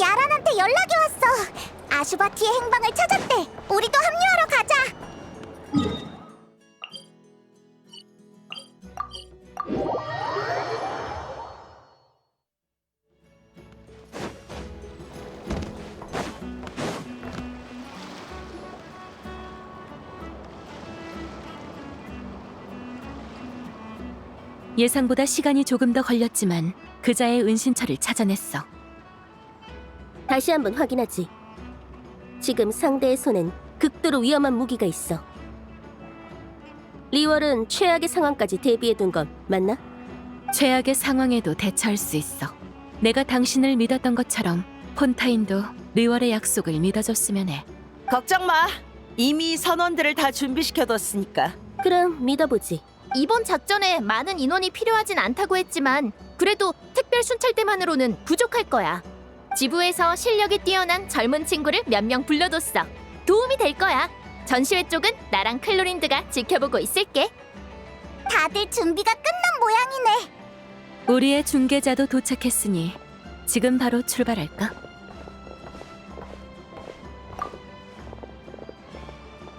야란한테 연락이 왔어. 아슈바티의 행방을 찾았대. 우리도 합류하러 가자. 예상보다 시간이 조금 더 걸렸지만 그자의 은신처를 찾아냈어. 다시 한번 확인하지. 지금 상대의 손엔 극도로 위험한 무기가 있어. 리월은 최악의 상황까지 대비해둔 건 맞나? 최악의 상황에도 대처할 수 있어. 내가 당신을 믿었던 것처럼 폰타인도 리월의 약속을 믿어줬으면 해. 걱정 마. 이미 선원들을 다 준비시켜뒀으니까. 그럼 믿어보지. 이번 작전에 많은 인원이 필요하진 않다고 했지만 그래도 특별 순찰대만으로는 부족할 거야. 지부에서 실력이 뛰어난 젊은 친구를 몇 명 불러뒀어. 도움이 될 거야. 전시회 쪽은 나랑 클로린드가 지켜보고 있을게. 다들 준비가 끝난 모양이네. 우리의 중계자도 도착했으니 지금 바로 출발할까?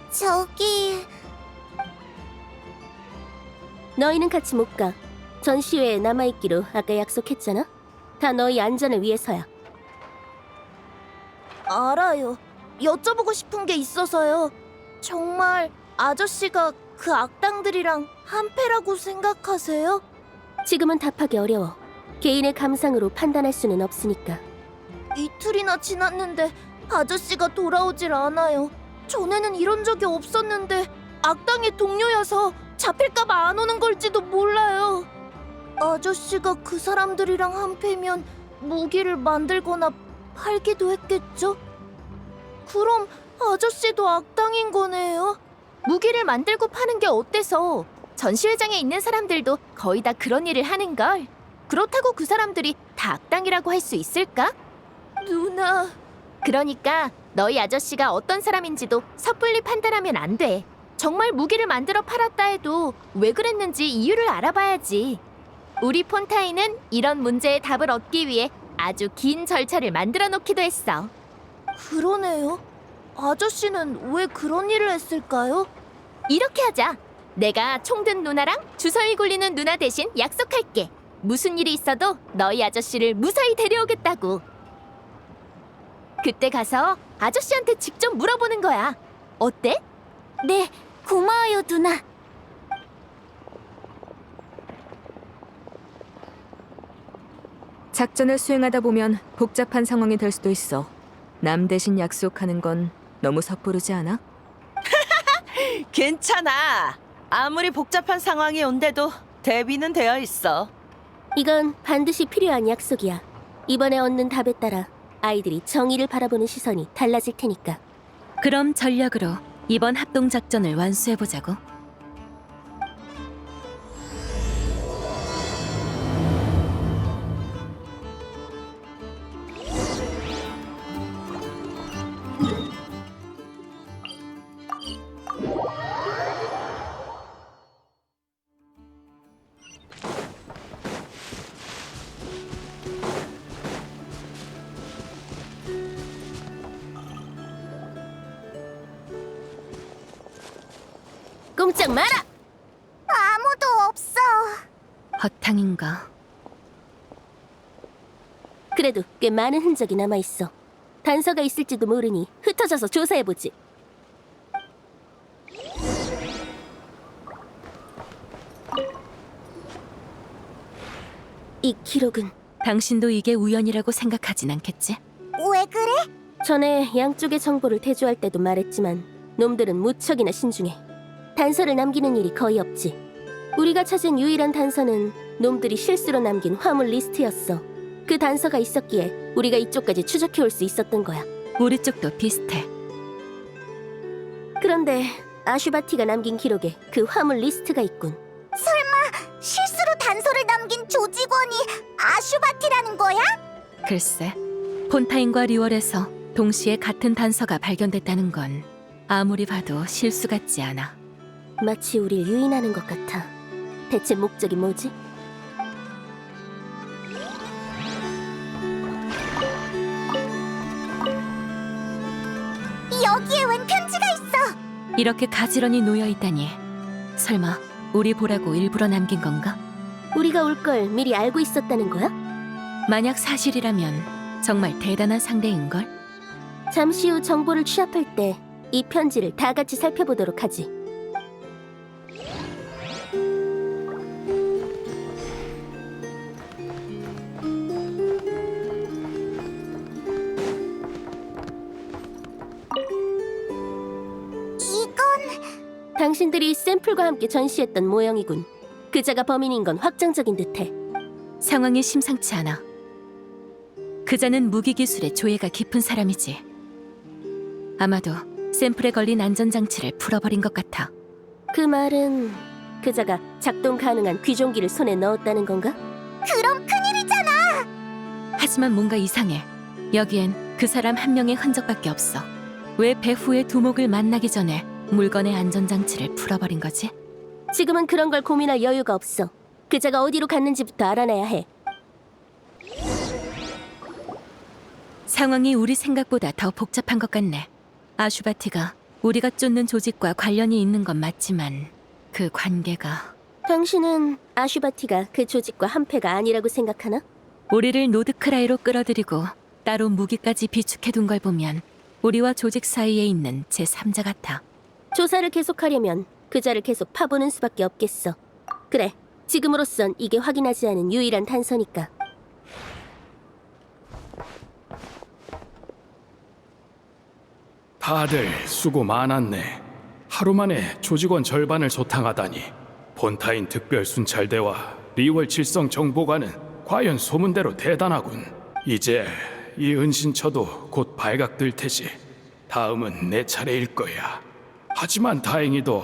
저기... 너희는 같이 못 가. 전시회에 남아있기로 아까 약속했잖아. 다 너희 안전을 위해서야. 알아요. 여쭤보고 싶은 게 있어서요. 정말 아저씨가 그 악당들이랑 한패라고 생각하세요? 지금은 답하기 어려워. 개인의 감상으로 판단할 수는 없으니까. 이틀이나 지났는데 아저씨가 돌아오질 않아요. 전에는 이런 적이 없었는데 악당의 동료여서 잡힐까봐 안 오는 걸지도 몰라요. 아저씨가 그 사람들이랑 한패면 무기를 만들거나 팔기도 했겠죠? 그럼 아저씨도 악당인 거네요? 무기를 만들고 파는 게 어때서? 전시회장에 있는 사람들도 거의 다 그런 일을 하는걸. 그렇다고 그 사람들이 다 악당이라고 할 수 있을까? 누나... 그러니까 너희 아저씨가 어떤 사람인지도 섣불리 판단하면 안 돼. 정말 무기를 만들어 팔았다 해도 왜 그랬는지 이유를 알아봐야지. 우리 폰타인은 이런 문제의 답을 얻기 위해 아주 긴 절차를 만들어 놓기도 했어. 그러네요. 아저씨는 왜 그런 일을 했을까요? 이렇게 하자. 내가 총든 누나랑 주사위 굴리는 누나 대신 약속할게. 무슨 일이 있어도 너희 아저씨를 무사히 데려오겠다고. 그때 가서 아저씨한테 직접 물어보는 거야. 어때? 네, 고마워요, 누나. 작전을 수행하다 보면 복잡한 상황이 될 수도 있어. 남 대신 약속하는 건 너무 섣부르지 않아? 괜찮아. 아무리 복잡한 상황이 온데도 대비는 되어 있어. 이건 반드시 필요한 약속이야. 이번에 얻는 답에 따라 아이들이 정의를 바라보는 시선이 달라질 테니까. 그럼 전략으로 이번 합동작전을 완수해보자고. 꼼짝 마라! 아무도 없어. 허탕인가? 그래도 꽤 많은 흔적이 남아있어. 단서가 있을지도 모르니 흩어져서 조사해보지. 이 기록은 당신도 이게 우연이라고 생각하진 않겠지? 왜 그래? 전에 양쪽의 정보를 대조할 때도 말했지만 놈들은 무척이나 신중해. 단서를 남기는 일이 거의 없지. 우리가 찾은 유일한 단서는 놈들이 실수로 남긴 화물 리스트였어. 그 단서가 있었기에 우리가 이쪽까지 추적해올 수 있었던 거야. 우리 쪽도 비슷해. 그런데 아슈바티가 남긴 기록에 그 화물 리스트가 있군. 실수로 단서를 남긴 조직원이 아슈바티라는 거야? 글쎄, 폰타인과 리월에서 동시에 같은 단서가 발견됐다는 건 아무리 봐도 실수 같지 않아. 마치 우릴 유인하는 것 같아. 대체 목적이 뭐지? 여기에 웬 편지가 있어? 이렇게 가지런히 놓여 있다니. 설마 우리 보라고 일부러 남긴 건가? 우리가 올 걸 미리 알고 있었다는 거야? 만약 사실이라면 정말 대단한 상대인걸? 잠시 후 정보를 취합할 때 이 편지를 다 같이 살펴보도록 하지. 이건 당신들이 샘플과 함께 전시했던 모형이군. 그자가 범인인 건 확정적인 듯해. 상황이 심상치 않아. 그자는 무기 기술에 조예가 깊은 사람이지. 아마도 샘플에 걸린 안전장치를 풀어버린 것 같아. 그 말은 그자가 작동 가능한 귀종기를 손에 넣었다는 건가? 그럼 큰일이잖아. 하지만 뭔가 이상해. 여기엔 그 사람 한 명의 흔적밖에 없어. 왜 배후의 두목을 만나기 전에 물건의 안전장치를 풀어버린 거지? 지금은 그런 걸 고민할 여유가 없어. 그자가 어디로 갔는지부터 알아내야 해. 상황이 우리 생각보다 더 복잡한 것 같네. 아슈바티가 우리가 쫓는 조직과 관련이 있는 건 맞지만 그 관계가... 당신은 아슈바티가 그 조직과 한패가 아니라고 생각하나? 우리를 노드크라이로 끌어들이고 따로 무기까지 비축해둔 걸 보면 우리와 조직 사이에 있는 제3자 같아. 조사를 계속하려면 그자를 계속 파보는 수밖에 없겠어. 그래, 지금으로선 이게 확인하지 않은 유일한 단서니까. 다들 수고 많았네. 하루 만에 조직원 절반을 소탕하다니. 폰타인 특별 순찰대와 리월 칠성 정보관은 과연 소문대로 대단하군. 이제 이 은신처도 곧 발각될 테지. 다음은 내 차례일 거야. 하지만 다행히도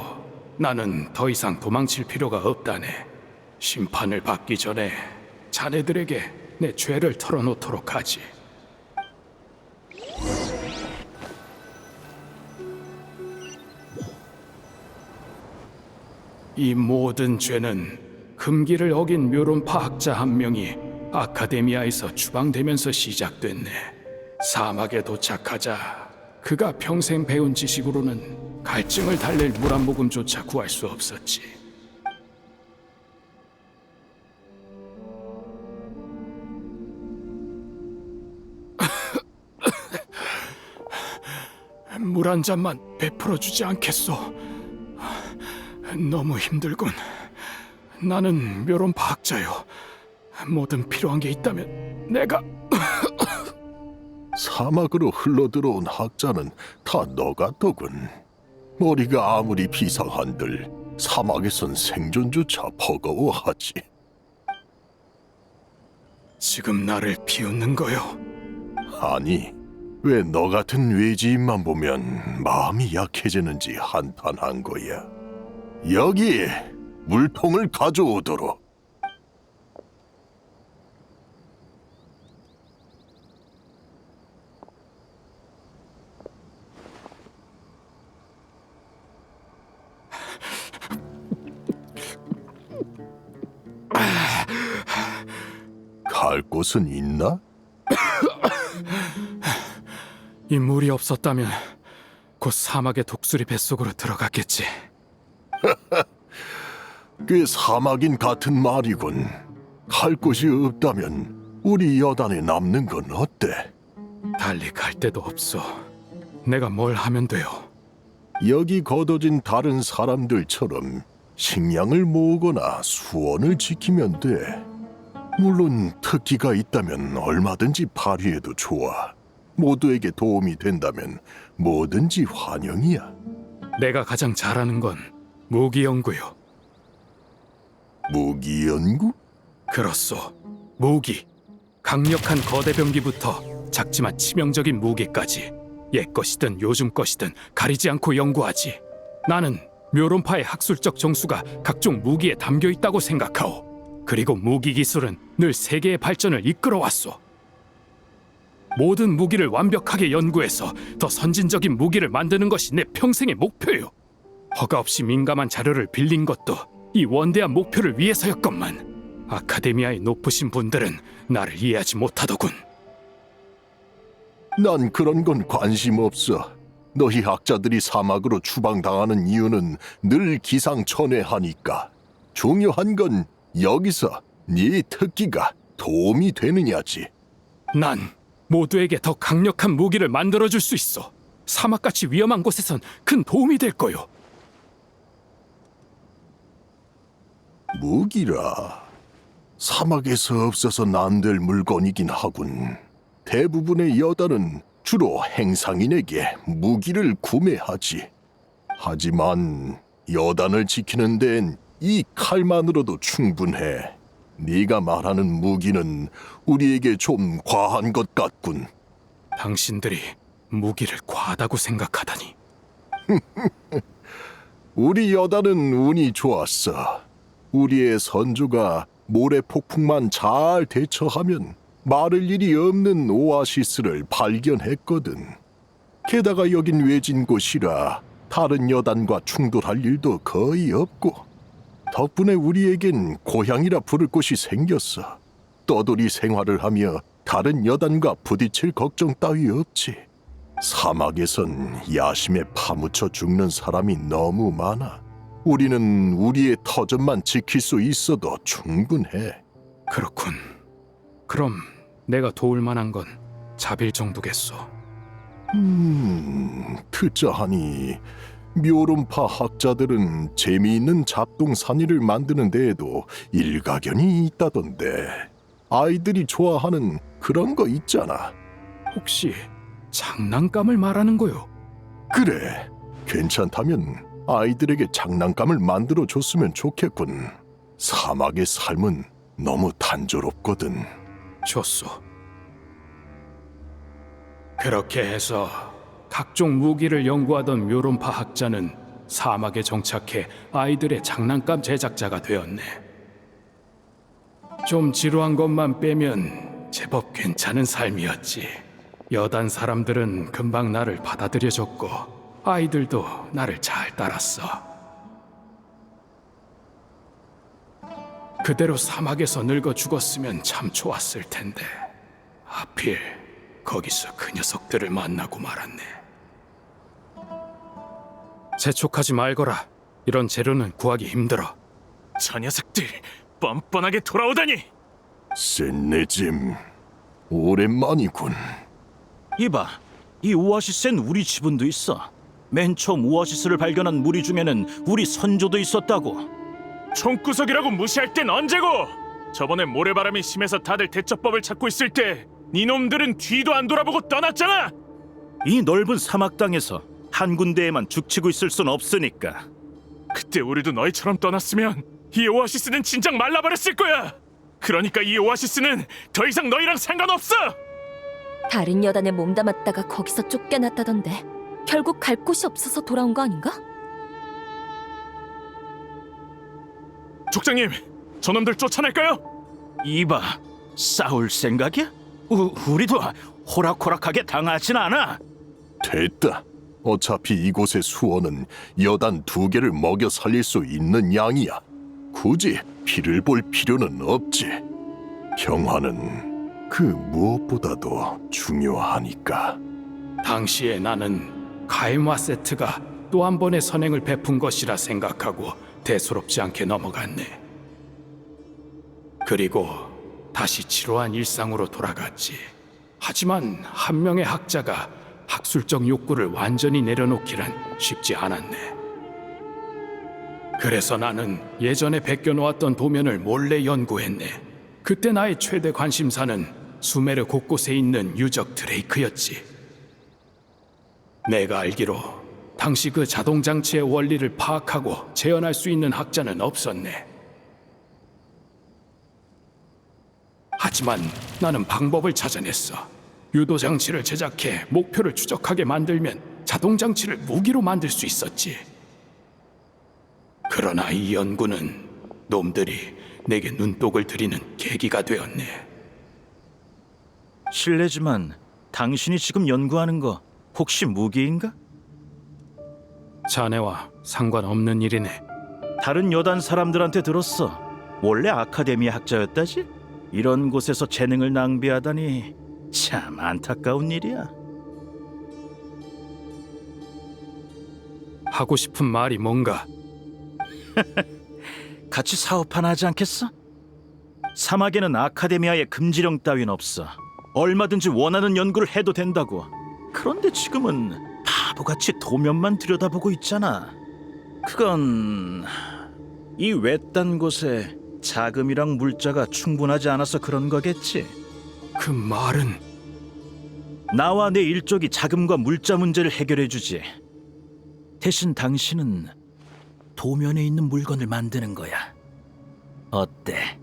나는 더 이상 도망칠 필요가 없다네. 심판을 받기 전에 자네들에게 내 죄를 털어놓도록 하지. 이 모든 죄는 금기를 어긴 묘론파 학자 한 명이 아카데미아에서 추방되면서 시작됐네. 사막에 도착하자 그가 평생 배운 지식으로는 갈증을 달랠 물 한 모금조차 구할 수 없었지. 물 한 잔만 베풀어 주지 않겠소? 너무 힘들군. 나는 묘론파 학자요. 뭐든 필요한 게 있다면 내가... 사막으로 흘러들어온 학자는 다 너 같더군. 머리가 아무리 비상한들 사막에선 생존조차 버거워하지. 지금 나를 비웃는 거요? 아니, 왜 너 같은 외지인만 보면 마음이 약해지는지 한탄한 거야. 여기에 물통을 가져오도록. 갈 곳은 있나? 이 물이 없었다면 곧 사막의 독수리 뱃속으로 들어갔겠지. 꽤 사막인 같은 말이군. 갈 곳이 없다면 우리 여단에 남는 건 어때? 달리 갈 데도 없어. 내가 뭘 하면 돼요? 여기 거둬진 다른 사람들처럼 식량을 모으거나 수원을 지키면 돼. 물론 특기가 있다면 얼마든지 발휘해도 좋아. 모두에게 도움이 된다면 뭐든지 환영이야. 내가 가장 잘하는 건 무기 연구요. 무기 연구? 그렇소. 무기. 강력한 거대 병기부터 작지만 치명적인 무기까지 옛 것이든 요즘 것이든 가리지 않고 연구하지. 나는 묘론파의 학술적 정수가 각종 무기에 담겨 있다고 생각하오. 그리고 무기 기술은 늘 세계의 발전을 이끌어왔소. 모든 무기를 완벽하게 연구해서 더 선진적인 무기를 만드는 것이 내 평생의 목표요. 허가 없이 민감한 자료를 빌린 것도 이 원대한 목표를 위해서였건만 아카데미아의 높으신 분들은 나를 이해하지 못하더군. 난 그런 건 관심 없어. 너희 학자들이 사막으로 추방당하는 이유는 늘 기상천외하니까. 중요한 건 여기서 네 특기가 도움이 되느냐지. 난 모두에게 더 강력한 무기를 만들어줄 수 있어. 사막같이 위험한 곳에선 큰 도움이 될 거요. 무기라. 사막에서 없어서 안 될 물건이긴 하군. 대부분의 여단은 주로 행상인에게 무기를 구매하지. 하지만 여단을 지키는 데엔 이 칼만으로도 충분해. 네가 말하는 무기는 우리에게 좀 과한 것 같군. 당신들이 무기를 과하다고 생각하다니. 우리 여단은 운이 좋았어. 우리의 선조가 모래 폭풍만 잘 대처하면 마를 일이 없는 오아시스를 발견했거든. 게다가 여긴 외진 곳이라 다른 여단과 충돌할 일도 거의 없고, 덕분에 우리에겐 고향이라 부를 곳이 생겼어. 떠돌이 생활을 하며 다른 여단과 부딪힐 걱정 따위 없지. 사막에선 야심에 파묻혀 죽는 사람이 너무 많아. 우리는 우리의 터전만 지킬 수 있어도 충분해. 그렇군. 그럼 내가 도울 만한 건 자빌 정도겠소. 듣자 하니 묘론파 학자들은 재미있는 잡동사니를 만드는 데에도 일가견이 있다던데. 아이들이 좋아하는 그런 거 있잖아. 혹시 장난감을 말하는 거요? 그래, 괜찮다면 아이들에게 장난감을 만들어 줬으면 좋겠군. 사막의 삶은 너무 단조롭거든. 좋소. 그렇게 해서 각종 무기를 연구하던 묘론파 학자는 사막에 정착해 아이들의 장난감 제작자가 되었네. 좀 지루한 것만 빼면 제법 괜찮은 삶이었지. 여단 사람들은 금방 나를 받아들여줬고 아이들도 나를 잘 따랐어. 그대로 사막에서 늙어 죽었으면 참 좋았을 텐데 하필 거기서 그 녀석들을 만나고 말았네. 재촉하지 말거라. 이런 재료는 구하기 힘들어. 저 녀석들 뻔뻔하게 돌아오다니. 센네짐, 오랜만이군. 이봐, 이 오아시스엔 우리 지분도 있어. 맨 처음 오아시스를 발견한 무리 중에는 우리 선조도 있었다고. 총구석이라고 무시할 땐 언제고? 저번에 모래바람이 심해서 다들 대처법을 찾고 있을 때 니놈들은 뒤도 안 돌아보고 떠났잖아. 이 넓은 사막 땅에서 한 군데에만 죽치고 있을 순 없으니까. 그때 우리도 너희처럼 떠났으면 이 오아시스는 진작 말라버렸을 거야. 그러니까 이 오아시스는 더 이상 너희랑 상관없어. 다른 여단에 몸담았다가 거기서 쫓겨났다던데 결국 갈 곳이 없어서 돌아온 거 아닌가? 족장님, 저놈들 쫓아낼까요? 이봐, 싸울 생각이야? 우리도 호락호락하게 당하진 않아. 됐다. 어차피 이곳의 수원은 여단 2개를 먹여 살릴 수 있는 양이야. 굳이 피를 볼 필요는 없지. 평화는 그 무엇보다도 중요하니까. 당시에 나는 가이마 세트가 또 한 번의 선행을 베푼 것이라 생각하고 대수롭지 않게 넘어갔네. 그리고 다시 지루한 일상으로 돌아갔지. 하지만 한 명의 학자가 학술적 욕구를 완전히 내려놓기란 쉽지 않았네. 그래서 나는 예전에 베껴놓았던 도면을 몰래 연구했네. 그때 나의 최대 관심사는 수메르 곳곳에 있는 유적 드레이크였지. 내가 알기로 당시 그 자동장치의 원리를 파악하고 재현할 수 있는 학자는 없었네. 하지만 나는 방법을 찾아냈어. 유도 장치를 제작해 목표를 추적하게 만들면 자동 장치를 무기로 만들 수 있었지. 그러나 이 연구는 놈들이 내게 눈독을 들이는 계기가 되었네. 실례지만 당신이 지금 연구하는 거 혹시 무기인가? 자네와 상관없는 일이네. 다른 여단 사람들한테 들었어. 원래 아카데미 학자였다지? 이런 곳에서 재능을 낭비하다니 참 안타까운 일이야. 하고 싶은 말이 뭔가? 같이 사업 하나 하지 않겠어? 사막에는 아카데미아의 금지령 따윈 없어. 얼마든지 원하는 연구를 해도 된다고. 그런데 지금은 바보같이 도면만 들여다보고 있잖아. 그건 이 외딴 곳에 자금이랑 물자가 충분하지 않아서 그런 거겠지. 그 말은 나와 내 일족이 자금과 물자 문제를 해결해 주지. 대신 당신은 도면에 있는 물건을 만드는 거야. 어때?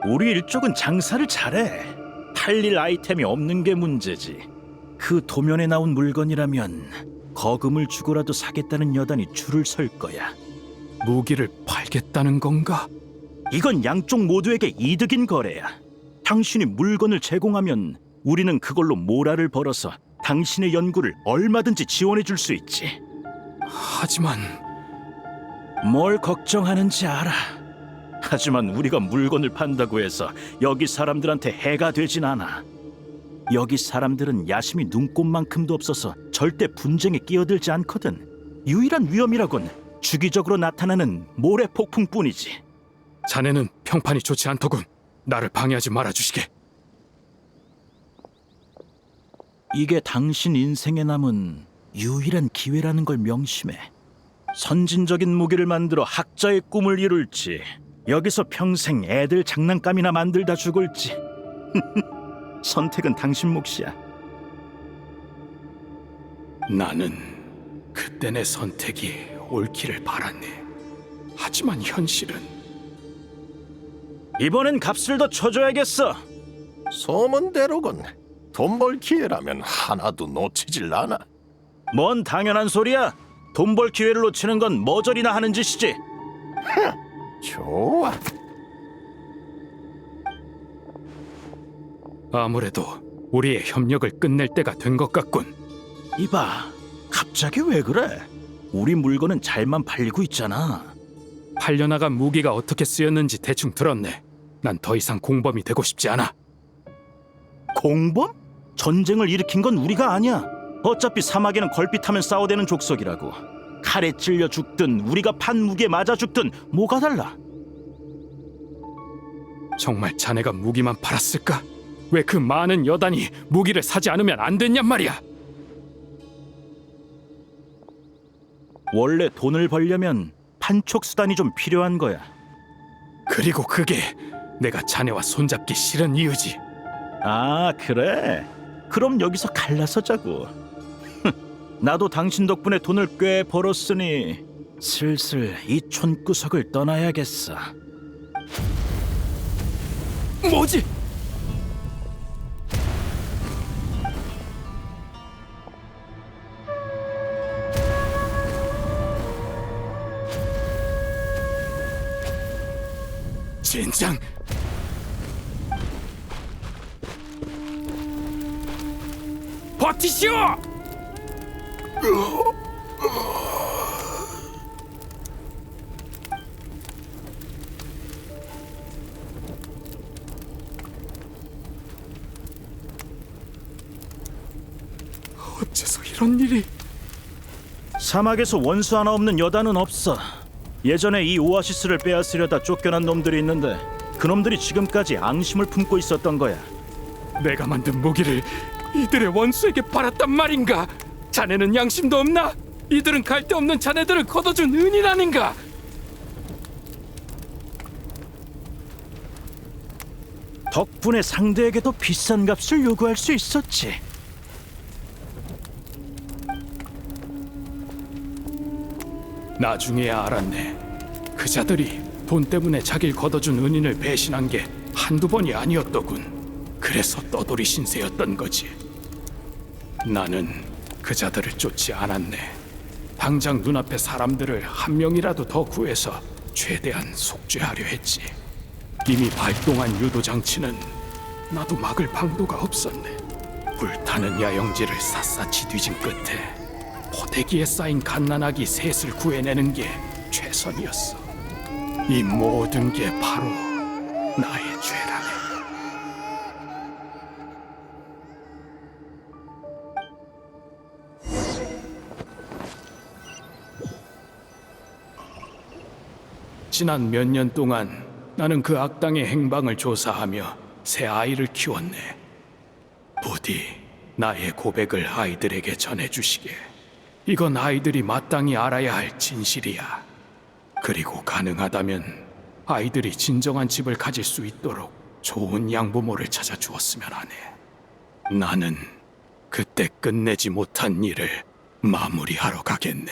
우리 일족은 장사를 잘해. 팔릴 아이템이 없는 게 문제지. 그 도면에 나온 물건이라면 거금을 주고라도 사겠다는 여단이 줄을 설 거야. 무기를 팔겠다는 건가? 이건 양쪽 모두에게 이득인 거래야. 당신이 물건을 제공하면 우리는 그걸로 모라를 벌어서 당신의 연구를 얼마든지 지원해 줄 수 있지. 하지만 뭘 걱정하는지 알아. 하지만 우리가 물건을 판다고 해서 여기 사람들한테 해가 되진 않아. 여기 사람들은 야심이 눈꼽만큼도 없어서 절대 분쟁에 끼어들지 않거든. 유일한 위험이라곤 주기적으로 나타나는 모래 폭풍뿐이지. 자네는 평판이 좋지 않더군. 나를 방해하지 말아주시게. 이게 당신 인생에 남은 유일한 기회라는 걸 명심해. 선진적인 무기를 만들어 학자의 꿈을 이룰지, 여기서 평생 애들 장난감이나 만들다 죽을지. 선택은 당신 몫이야. 나는 그때 내 선택이 옳기를 바랐네. 하지만 현실은 이번엔 값을 더 쳐줘야겠어. 소문대로군. 돈 벌 기회라면 하나도 놓치질 않아. 뭔 당연한 소리야. 돈 벌 기회를 놓치는 건 머저리나 하는 짓이지. 좋아. 아무래도 우리의 협력을 끝낼 때가 된 것 같군. 이봐, 갑자기 왜 그래? 우리 물건은 잘만 팔리고 있잖아. 팔려나간 무기가 어떻게 쓰였는지 대충 들었네. 난 더 이상 공범이 되고 싶지 않아. 공범? 전쟁을 일으킨 건 우리가 아니야. 어차피 사막에는 걸핏하면 싸워대는 족속이라고. 칼에 찔려 죽든 우리가 판 무기에 맞아 죽든 뭐가 달라? 정말 자네가 무기만 팔았을까? 왜 그 많은 여단이 무기를 사지 않으면 안 됐냔 말이야. 원래 돈을 벌려면 판촉 수단이 좀 필요한 거야. 그리고 그게 내가 자네와 손잡기 싫은 이유지. 아, 그래? 그럼 여기서 갈라서 자고. 나도 당신 덕분에 돈을 꽤 벌었으니 슬슬 이 촌구석을 떠나야겠어. 뭐지? 젠장! 버티시오! 어째서 이런 일이? 사막에서 원수 하나 없는 여단은 없어. 예전에 이 오아시스를 빼앗으려다 쫓겨난 놈들이 있는데 그놈들이 지금까지 앙심을 품고 있었던 거야. 내가 만든 무기를 이들의 원수에게 팔았단 말인가? 자네는 양심도 없나? 이들은 갈데 없는 자네들을 걷어준 은인 아닌가? 덕분에 상대에게 더 비싼 값을 요구할 수 있었지. 나중에야 알았네. 그 자들이 돈 때문에 자기를 걷어준 은인을 배신한 게 한두 번이 아니었더군. 그래서 떠돌이 신세였던 거지. 나는 그자들을 쫓지 않았네. 당장 눈앞의 사람들을 한 명이라도 더 구해서 최대한 속죄하려 했지. 이미 발동한 유도 장치는 나도 막을 방도가 없었네. 불타는 야영지를 샅샅이 뒤진 끝에 포대기에 쌓인 갓난아기 셋을 구해내는 게 최선이었어. 이 모든 게 바로 나의 죄라네. 지난 몇 년 동안 나는 그 악당의 행방을 조사하며 새 아이를 키웠네. 부디 나의 고백을 아이들에게 전해주시게. 이건 아이들이 마땅히 알아야 할 진실이야. 그리고 가능하다면 아이들이 진정한 집을 가질 수 있도록 좋은 양부모를 찾아주었으면 하네. 나는 그때 끝내지 못한 일을 마무리하러 가겠네.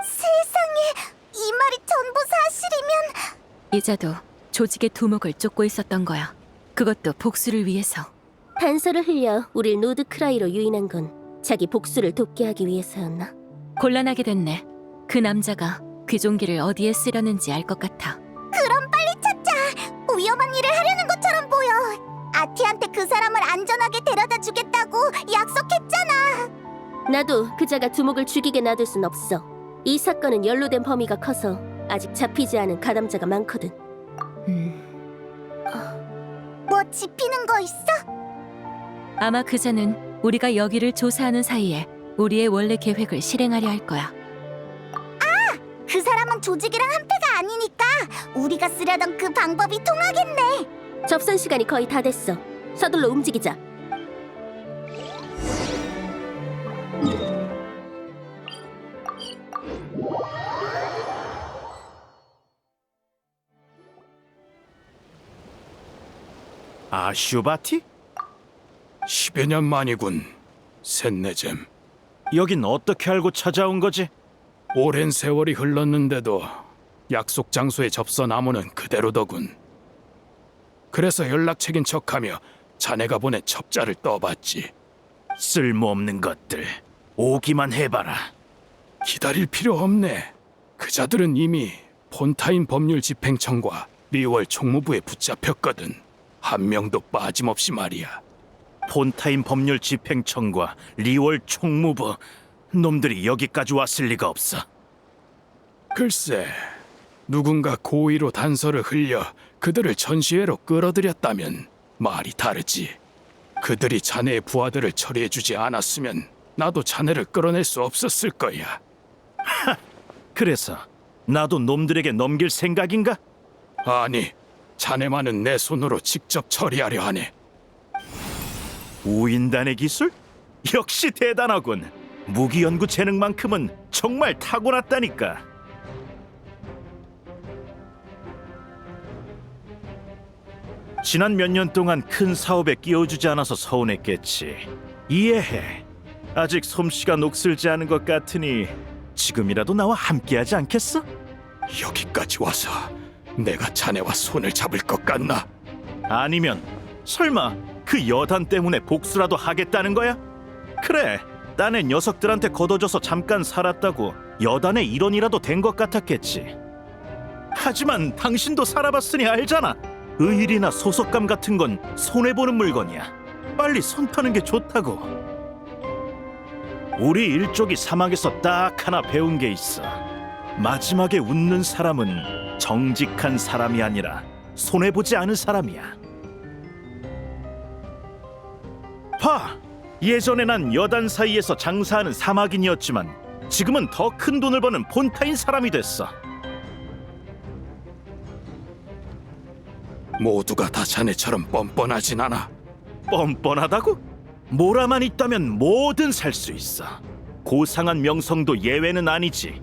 세상에, 이 말이 전부 사실이면 이자도 조직의 두목을 쫓고 있었던 거야. 그것도 복수를 위해서. 단서를 흘려 우릴 노드크라이로 유인한 건 자기 복수를 돕게 하기 위해서였나? 곤란하게 됐네. 그 남자가 귀종기를 어디에 쓰려는지 알 것 같아. 그럼 빨리 찾자. 위험한 일을 하려는 것처럼 보여. 아티한테 그 사람을 안전하게 데려다 주겠다고 약속했잖아. 나도 그자가 두목을 죽이게 놔둘 순 없어. 이 사건은 연루된 범위가 커서 아직 잡히지 않은 가담자가 많거든. 뭐 짚히는 거 있어? 아마 그자는 우리가 여기를 조사하는 사이에 우리의 원래 계획을 실행하려 할 거야. 그 사람은 조직이랑 한패가 아니니까 우리가 쓰려던 그 방법이 통하겠네. 접선 시간이 거의 다 됐어. 서둘러 움직이자. 아슈바티? 10여 년 만이군, 셋네잼. 여긴 어떻게 알고 찾아온 거지? 오랜 세월이 흘렀는데도 약속 장소의 접선 암호는 그대로더군. 그래서 연락책인 척하며 자네가 보낸 첩자를 떠봤지. 쓸모없는 것들 오기만 해봐라. 기다릴 필요 없네. 그자들은 이미 폰타인 법률 집행청과 리월 총무부에 붙잡혔거든. 한 명도 빠짐없이 말이야. 폰타인 법률 집행청과 리월 총무부, 놈들이 여기까지 왔을 리가 없어. 글쎄, 누군가 고의로 단서를 흘려 그들을 전시회로 끌어들였다면 말이 다르지. 그들이 자네의 부하들을 처리해주지 않았으면 나도 자네를 끌어낼 수 없었을 거야. 그래서 나도 놈들에게 넘길 생각인가? 아니, 자네만은 내 손으로 직접 처리하려 하네. 우인단의 기술? 역시 대단하군. 무기연구 재능만큼은 정말 타고났다니까. 지난 몇 년 동안 큰 사업에 끼워주지 않아서 서운했겠지. 이해해. 아직 솜씨가 녹슬지 않은 것 같으니 지금이라도 나와 함께하지 않겠어? 여기까지 와서 내가 자네와 손을 잡을 것 같나? 아니면 설마 그 여단 때문에 복수라도 하겠다는 거야? 그래, 딴의 녀석들한테 걷어줘서 잠깐 살았다고 여단의 일원이라도 된 것 같았겠지. 하지만 당신도 살아봤으니 알잖아. 의일이나 소속감 같은 건 손해보는 물건이야. 빨리 손 터는 게 좋다고. 우리 일족이 사막에서 딱 하나 배운 게 있어. 마지막에 웃는 사람은 정직한 사람이 아니라 손해보지 않은 사람이야. 봐! 예전에 난 여단 사이에서 장사하는 사막인이었지만 지금은 더 큰 돈을 버는 폰타인 사람이 됐어. 모두가 다 자네처럼 뻔뻔하진 않아. 뻔뻔하다고? 모라만 있다면 뭐든 살 수 있어. 고상한 명성도 예외는 아니지.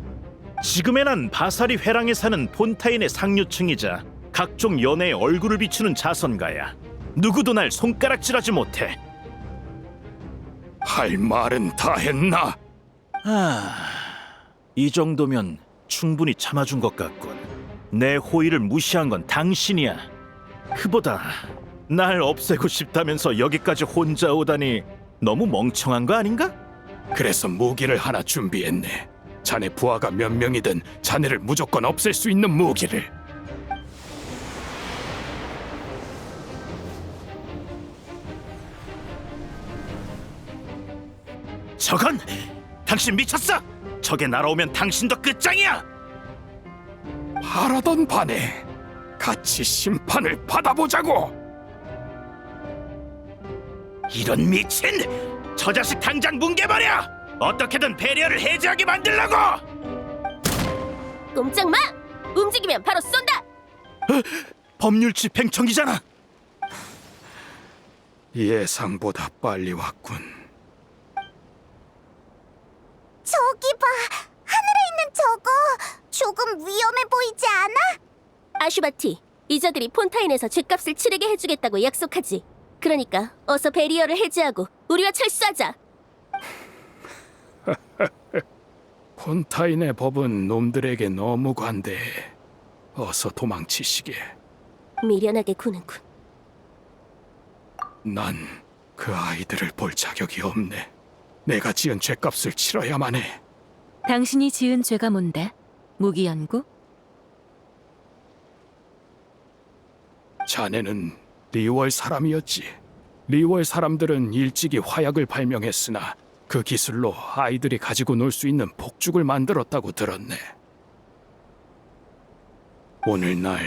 지금의 난 바사리 회랑에 사는 폰타인의 상류층이자 각종 연애에 얼굴을 비추는 자선가야. 누구도 날 손가락질하지 못해. 할 말은 다 했나? 이 정도면 충분히 참아준 것 같군. 내 호의를 무시한 건 당신이야. 그보다 날 없애고 싶다면서 여기까지 혼자 오다니 너무 멍청한 거 아닌가? 그래서 무기를 하나 준비했네. 자네 부하가 몇 명이든 자네를 무조건 없앨 수 있는 무기를. 저건 당신 미쳤어! 저게 날아오면 당신도 끝장이야! 바라던 바네. 같이 심판을 받아보자고. 이런 미친! 저 자식 당장 뭉개버려! 어떻게든 배리어를 해제하게 만들라고! 꼼짝 마! 움직이면 바로 쏜다! 법률 집행청이잖아! 예상보다 빨리 왔군. 저기 봐, 하늘에 있는 저거 조금 위험해 보이지 않아? 아슈바티, 이자들이 폰타인에서 죗값을 치르게 해주겠다고 약속하지. 그러니까 어서 배리어를 해제하고 우리와 철수하자. 폰타인의 법은 놈들에게 너무 관대해. 어서 도망치시게. 미련하게 구는군. 난 그 아이들을 볼 자격이 없네. 내가 지은 죄값을 치러야만 해. 당신이 지은 죄가 뭔데? 무기 연구? 자네는 리월 사람이었지. 리월 사람들은 일찍이 화약을 발명했으나 그 기술로 아이들이 가지고 놀 수 있는 폭죽을 만들었다고 들었네. 오늘날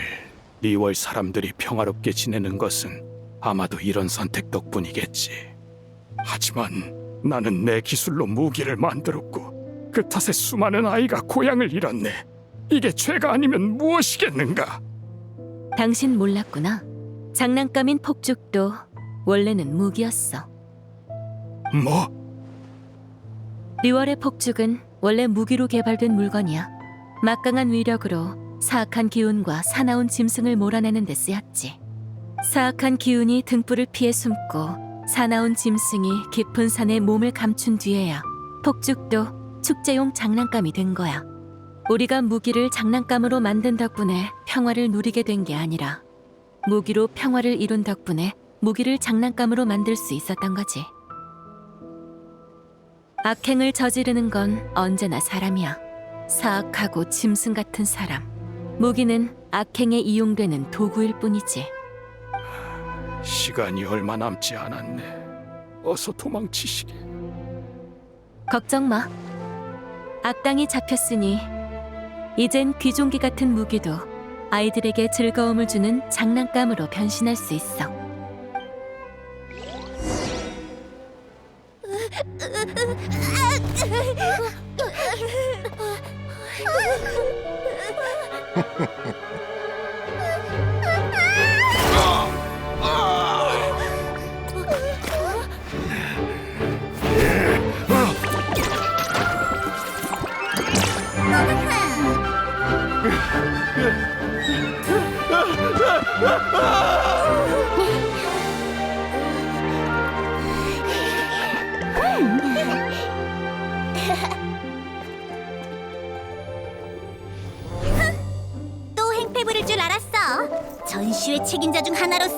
리월 사람들이 평화롭게 지내는 것은 아마도 이런 선택 덕분이겠지. 하지만 나는 내 기술로 무기를 만들었고 그 탓에 수많은 아이가 고향을 잃었네. 이게 죄가 아니면 무엇이겠는가? 당신 몰랐구나. 장난감인 폭죽도 원래는 무기였어. 뭐? 리월의 폭죽은 원래 무기로 개발된 물건이야. 막강한 위력으로 사악한 기운과 사나운 짐승을 몰아내는 데 쓰였지. 사악한 기운이 등불을 피해 숨고 사나운 짐승이 깊은 산에 몸을 감춘 뒤에야 폭죽도 축제용 장난감이 된 거야. 우리가 무기를 장난감으로 만든 덕분에 평화를 누리게 된 게 아니라 무기로 평화를 이룬 덕분에 무기를 장난감으로 만들 수 있었던 거지. 악행을 저지르는 건 언제나 사람이야. 사악하고 짐승 같은 사람. 무기는 악행에 이용되는 도구일 뿐이지. 시간이 얼마 남지 않았네. 어서 도망치시게. 걱정 마. 악당이 잡혔으니 이젠 귀종기 같은 무기도 아이들에게 즐거움을 주는 장난감으로 변신할 수 있어. 또 행패 부릴 줄 알았어. 전시회 책임자 중 하나로서.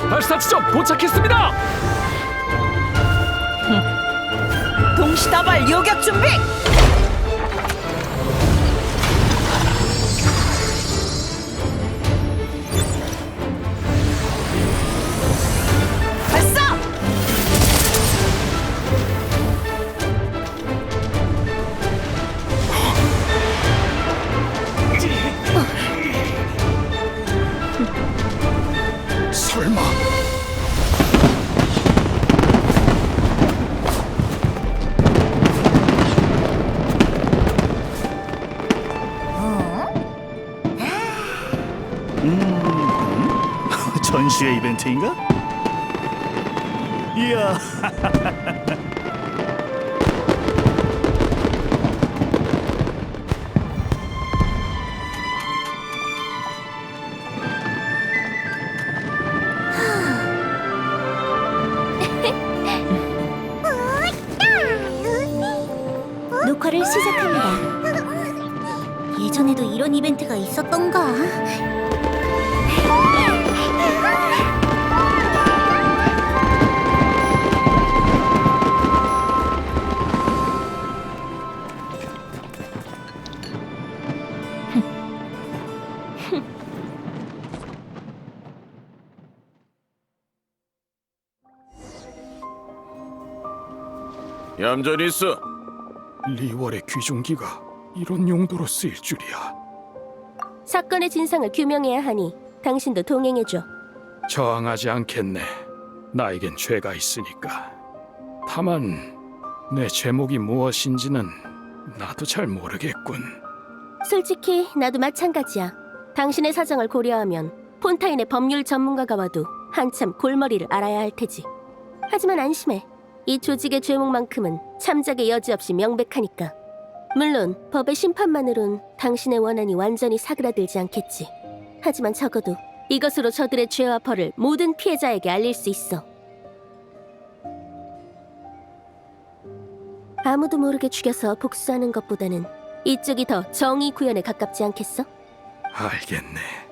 발사 지점 도착했습니다. 동시다발 요격 준비. 발사. 전시회 이벤트인가? 이야, 녹화를 시작합니다. 예전에도 이런 이벤트가 있었던가? 얌전히 있어. 리월의 귀중기가 이런 용도로 쓰일 줄이야. 사건의 진상을 규명해야 하니 당신도 동행해줘. 저항하지 않겠네. 나에겐 죄가 있으니까. 다만 내 제목이 무엇인지는 나도 잘 모르겠군. 솔직히 나도 마찬가지야. 당신의 사정을 고려하면 폰타인의 법률 전문가가 와도 한참 골머리를 앓아야 할 테지. 하지만 안심해. 이 조직의 죄목만큼은 참작의 여지 없이 명백하니까. 물론 법의 심판만으론 당신의 원한이 완전히 사그라들지 않겠지. 하지만 적어도 이것으로 저들의 죄와 벌을 모든 피해자에게 알릴 수 있어. 아무도 모르게 죽여서 복수하는 것보다는 이쪽이 더 정의 구현에 가깝지 않겠어? 알겠네.